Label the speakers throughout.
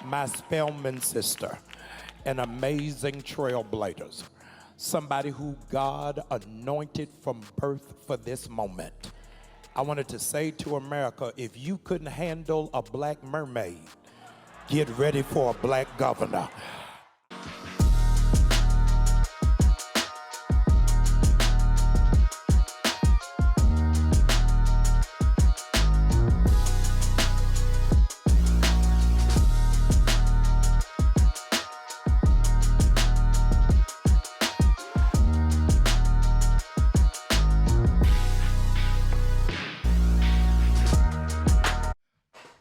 Speaker 1: my Spelman sister, an amazing trailblazer, somebody who God anointed from birth for this moment. I wanted to say to America, if you couldn't handle a black mermaid, get ready for a black governor.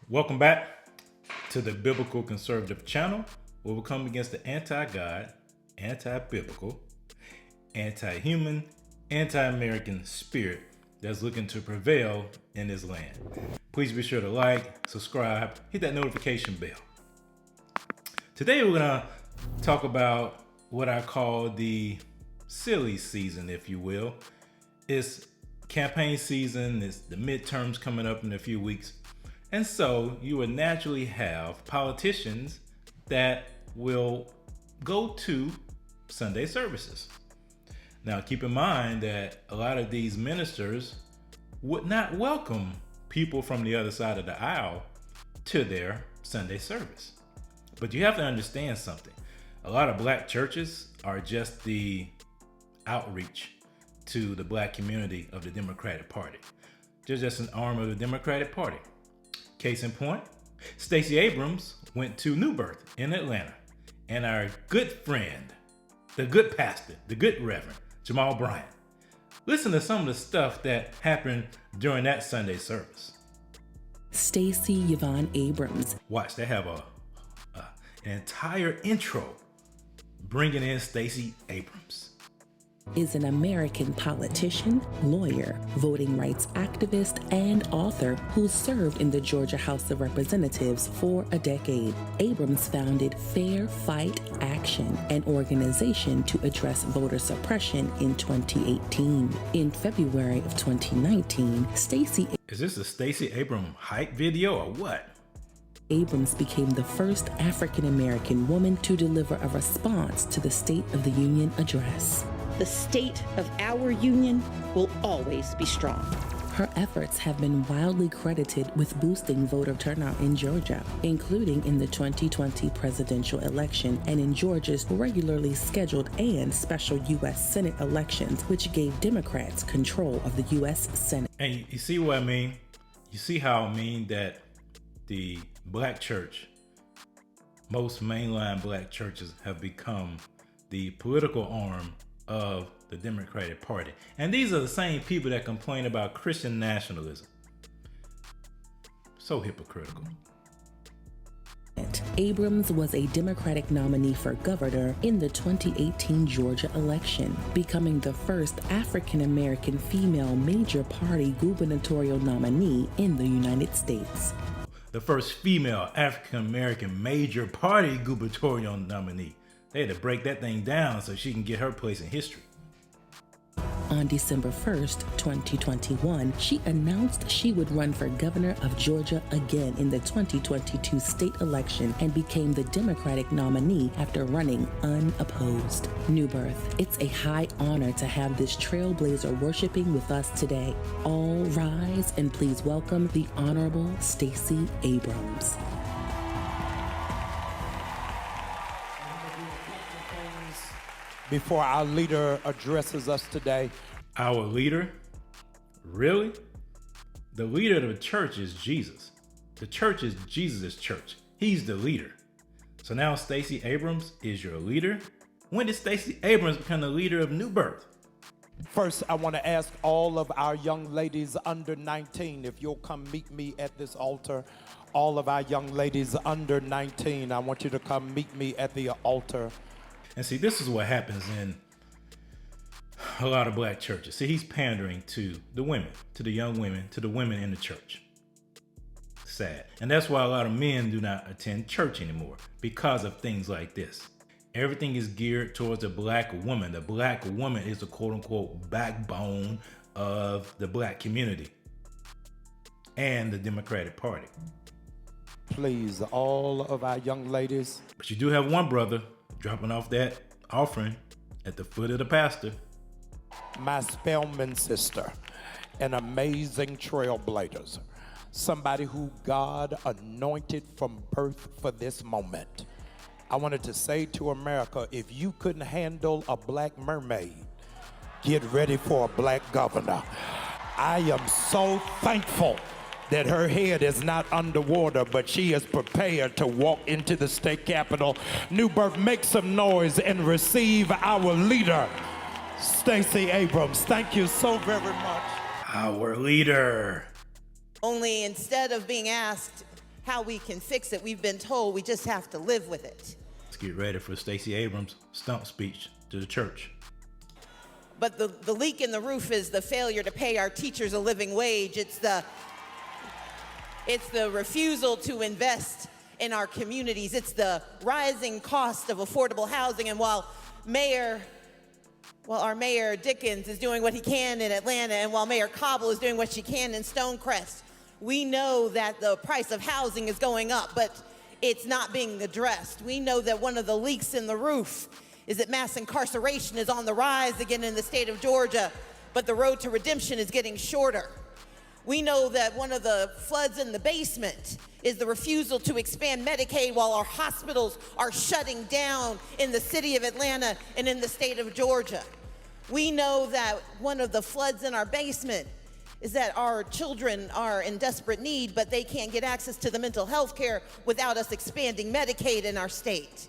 Speaker 2: Welcome back to the Biblical Conservative channel, where we come against the anti-God, anti-biblical, anti-human, anti-American spirit that's looking to prevail in this land. Please be sure to like, subscribe, hit that notification bell. Today we're gonna talk about what I call the silly season, if you will. It's campaign season, it's the midterms coming up in a few weeks. And so you will naturally have politicians that will go to Sunday services. Now, keep in mind that a lot of these ministers would not welcome people from the other side of the aisle to their Sunday service. But you have to understand something. A lot of black churches are just the outreach to the black community of the Democratic Party. They're just an arm of the Democratic Party. Case in point, Stacey Abrams went to New Birth in Atlanta, and our good friend, the good pastor, the good Reverend Jamal Bryant. Listen to some of the stuff that happened during that Sunday service.
Speaker 3: Stacey Abrams.
Speaker 2: Watch, they have an entire intro bringing in Stacey Abrams.
Speaker 3: Is an American politician, lawyer, voting rights activist, and author who served in the Georgia House of Representatives for a decade. Abrams founded Fair Fight Action, an organization to address voter suppression in 2018. In February of 2019, Stacey
Speaker 2: Is this a Stacey Abrams hype video or what?
Speaker 3: Abrams became the first African-American woman to deliver a response to the State of the Union address.
Speaker 4: The state of our union will always be strong.
Speaker 3: Her efforts have been widely credited with boosting voter turnout in Georgia, including in the 2020 presidential election and in Georgia's regularly scheduled and special U.S. Senate elections, which gave Democrats control of the U.S. Senate.
Speaker 2: And you see what I mean? You see how I mean that the black church, most mainline black churches have become the political arm of the Democratic Party. And these are the same people that complain about Christian nationalism. So hypocritical.
Speaker 3: Abrams was a Democratic nominee for governor in the 2018 Georgia election, becoming the first African-American female major party gubernatorial nominee in the United States.
Speaker 2: The first female African-American major party gubernatorial nominee. They had to break that thing down so she can get her place in history.
Speaker 3: On December 1st, 2021, she announced she would run for governor of Georgia again in the 2022 state election and became the Democratic nominee after running unopposed. New Birth, it's a high honor to have this trailblazer worshiping with us today. All rise and please welcome the Honorable Stacey Abrams.
Speaker 1: Before our leader addresses us today.
Speaker 2: Our leader? Really? The leader of the church is Jesus. The church is Jesus' church. He's the leader. So now Stacey Abrams is your leader? When did Stacey Abrams become the leader of New Birth?
Speaker 1: First, I want to ask all of our young ladies under 19 if you'll come meet me at this altar. All of our young ladies under 19, I want you to come meet me at the altar.
Speaker 2: And see, this is what happens in a lot of black churches. See, he's pandering to the women, to the young women, to the women in the church. Sad. And that's why a lot of men do not attend church anymore, because of things like this. Everything is geared towards the black woman. The black woman is the quote unquote backbone of the black community and the Democratic Party.
Speaker 1: Please, all of our young ladies.
Speaker 2: But you do have one brother dropping off that offering at the foot of the pastor.
Speaker 1: My Spelman sister, an amazing trailblazer, somebody who God anointed from birth for this moment. I wanted to say to America, if you couldn't handle a black mermaid, get ready for a black governor. I am so thankful that her head is not underwater, but she is prepared to walk into the state capitol. New Birth, make some noise and receive our leader, Stacey Abrams. Thank you so very much.
Speaker 2: Our leader.
Speaker 5: Only instead of being asked how we can fix it, we've been told we just have to live with it.
Speaker 2: Let's get ready for Stacey Abrams' stump speech to the church.
Speaker 5: But the leak in the roof is the failure to pay our teachers a living wage. It's the refusal to invest in our communities. It's the rising cost of affordable housing. And while our Mayor Dickens is doing what he can in Atlanta, and while Mayor Cobble is doing what she can in Stonecrest, we know that the price of housing is going up, but it's not being addressed. We know that one of the leaks in the roof is that mass incarceration is on the rise again in the state of Georgia, but the road to redemption is getting shorter. We know that one of the floods in the basement is the refusal to expand Medicaid while our hospitals are shutting down in the city of Atlanta and in the state of Georgia. We know that one of the floods in our basement is that our children are in desperate need, but they can't get access to the mental health care without us expanding Medicaid in our state.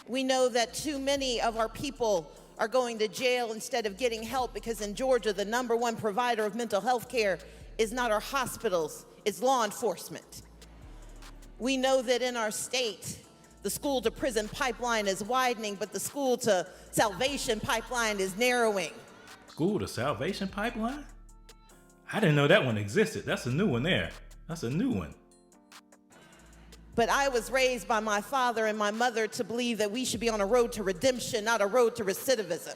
Speaker 5: We know that too many of our people are going to jail instead of getting help because in Georgia, the #1 provider of mental health care is not our hospitals, it's law enforcement. We know that in our state, the school to prison pipeline is widening, but the school to salvation pipeline is narrowing.
Speaker 2: School to salvation pipeline? I didn't know that one existed. That's a new one there. That's a new one.
Speaker 5: But I was raised by my father and my mother to believe that we should be on a road to redemption, not a road to recidivism.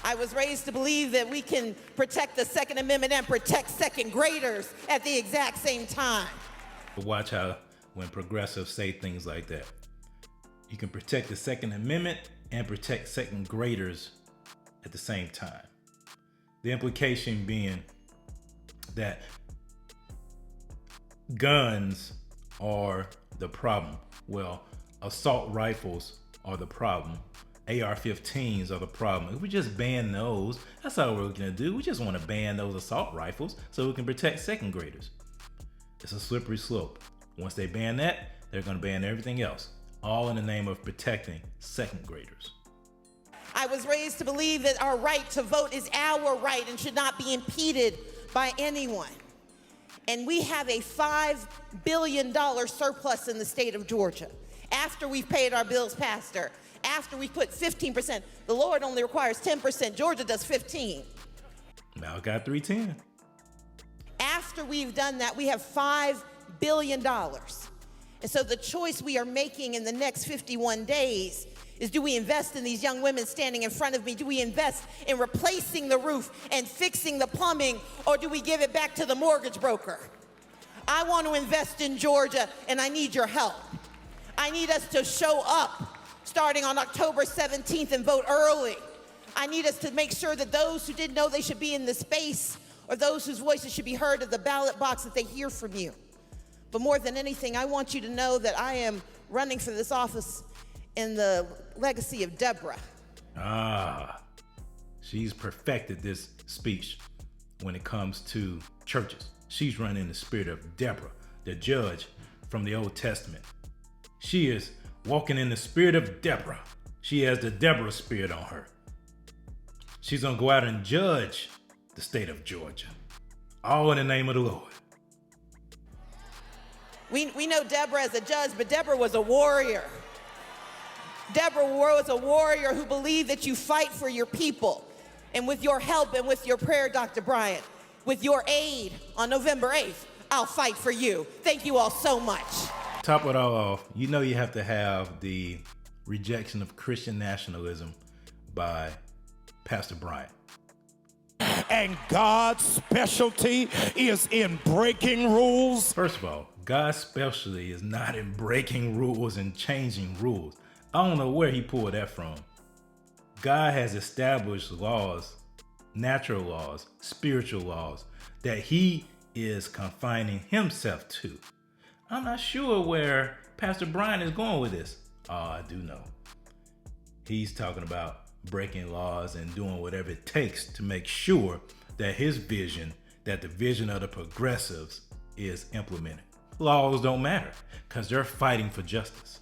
Speaker 5: I was raised to believe that we can protect the Second Amendment and protect second graders at the exact same time.
Speaker 2: But watch how when progressives say things like that, you can protect the Second Amendment and protect second graders at the same time. The implication being that guns are the problem. Well, assault rifles are the problem. AR-15s are the problem. If we just ban those, that's all we're gonna do. We just want to ban those assault rifles so we can protect second graders. It's a slippery slope. Once they ban that, they're gonna ban everything else, all in the name of protecting second graders.
Speaker 5: I was raised to believe that our right to vote is our right and should not be impeded by anyone. And we have a $5 billion surplus in the state of Georgia. After we've paid our bills, Pastor, after we put 15%, the Lord only requires 10%, Georgia does 15%.
Speaker 2: Malachi 3:10.
Speaker 5: After we've done that, we have $5 billion. And so the choice we are making in the next 51 days is, do we invest in these young women standing in front of me? Do we invest in replacing the roof and fixing the plumbing, or do we give it back to the mortgage broker? I want to invest in Georgia, and I need your help. I need us to show up starting on October 17th and vote early. I need us to make sure that those who didn't know they should be in the space, or those whose voices should be heard at the ballot box, that they hear from you. But more than anything, I want you to know that I am running for this office in the legacy of Deborah.
Speaker 2: She's perfected this speech when it comes to churches. She's running in the spirit of Deborah, the judge from the Old Testament. She is walking in the spirit of Deborah. She has the Deborah spirit on her. She's gonna go out and judge the state of Georgia, all in the name of the Lord.
Speaker 5: We know Deborah as a judge, but Deborah was a warrior. Deborah was a warrior who believed that you fight for your people. And with your help and with your prayer, Dr. Bryant, with your aid on November 8th, I'll fight for you. Thank you all so much.
Speaker 2: Top it all off, you know you have to have the rejection of Christian nationalism by Pastor Bryant.
Speaker 1: and God's specialty is in breaking rules?
Speaker 2: First of all, God's specialty is not in breaking rules and changing rules. I don't know where he pulled that from. God has established laws, natural laws, spiritual laws, that he is confining himself to. I'm not sure where Pastor Bryant is going with this. Oh, I do know. He's talking about breaking laws and doing whatever it takes to make sure that his vision, that the vision of the progressives is implemented. Laws don't matter because they're fighting for justice.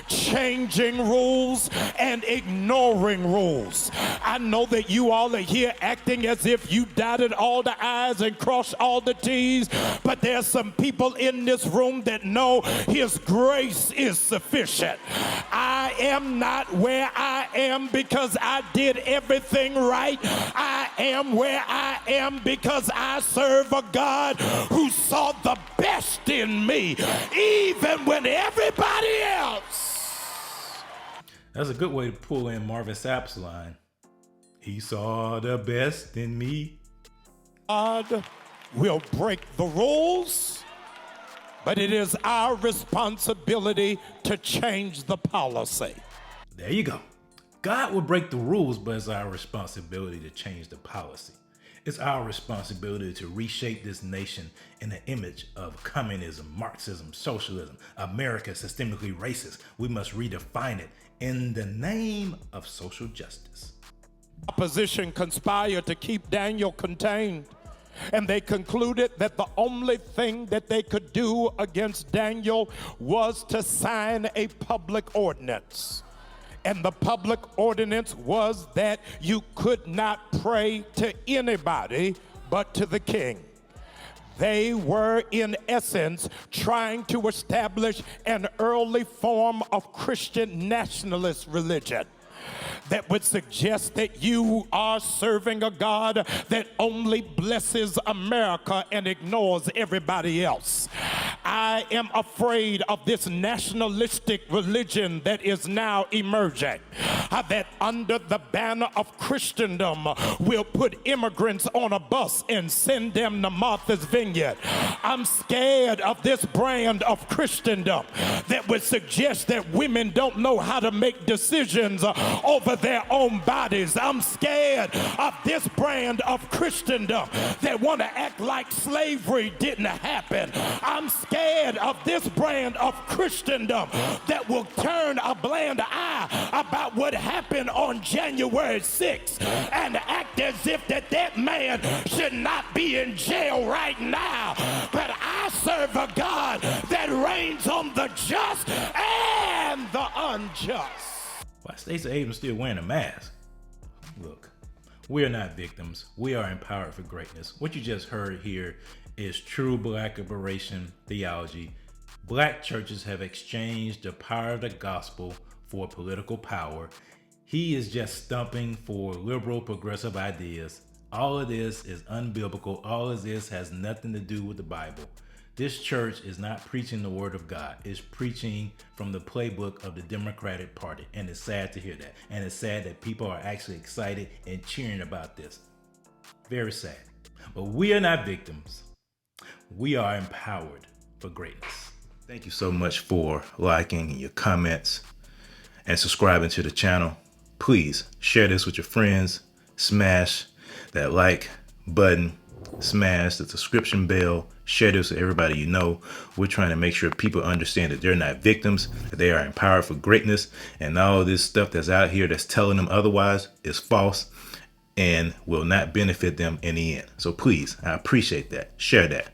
Speaker 1: Changing rules and ignoring rules. I know that you all are here acting as if you dotted all the I's and crossed all the T's, but there's some people in this room that know his grace is sufficient. I am not where I am because I did everything right. I am where I am because I serve a God who saw the best in me, even when everybody else.
Speaker 2: That's a good way to pull in Marvin Sapp's line. He saw the best in me.
Speaker 1: God will break the rules, but it is our responsibility to change the policy.
Speaker 2: There you go. God will break the rules, but it's our responsibility to change the policy. It's our responsibility to reshape this nation in the image of communism, Marxism, socialism, America systemically racist. We must redefine it in the name of social justice.
Speaker 1: Opposition conspired to keep Daniel contained, and they concluded that the only thing that they could do against Daniel was to sign a public ordinance. And the public ordinance was that you could not pray to anybody but to the king. They were, in essence, trying to establish an early form of Christian nationalist religion that would suggest that you are serving a God that only blesses America and ignores everybody else. I am afraid of this nationalistic religion that is now emerging, that under the banner of Christendom will put immigrants on a bus and send them to Martha's Vineyard. I'm scared of this brand of Christendom that would suggest that women don't know how to make decisions over their own bodies. I'm scared of this brand of Christendom that want to act like slavery didn't happen. I'm scared of this brand of Christendom that will turn a blind eye about what happened on January 6th and act as if that man should not be in jail right now. But I serve a God that reigns on the just and the unjust.
Speaker 2: Why Stacey Abrams still wearing a mask? Look, we are not victims. We are empowered for greatness. What you just heard here is true Black liberation theology. Black churches have exchanged the power of the gospel for political power. He is just stumping for liberal progressive ideas. All of this is unbiblical. All of this has nothing to do with the Bible. This church is not preaching the word of God. It's preaching from the playbook of the Democratic Party. And it's sad to hear that. And it's sad that people are actually excited and cheering about this. Very sad. But we are not victims. We are empowered for greatness. Thank you so much for liking your comments and subscribing to the channel. Please share this with your friends. Smash that like button. Smash the subscription bell. Share this with everybody you know. We're trying to make sure people understand that they're not victims, that they are empowered for greatness, and all this stuff that's out here that's telling them otherwise is false and will not benefit them in the end. So please, I appreciate that. Share that.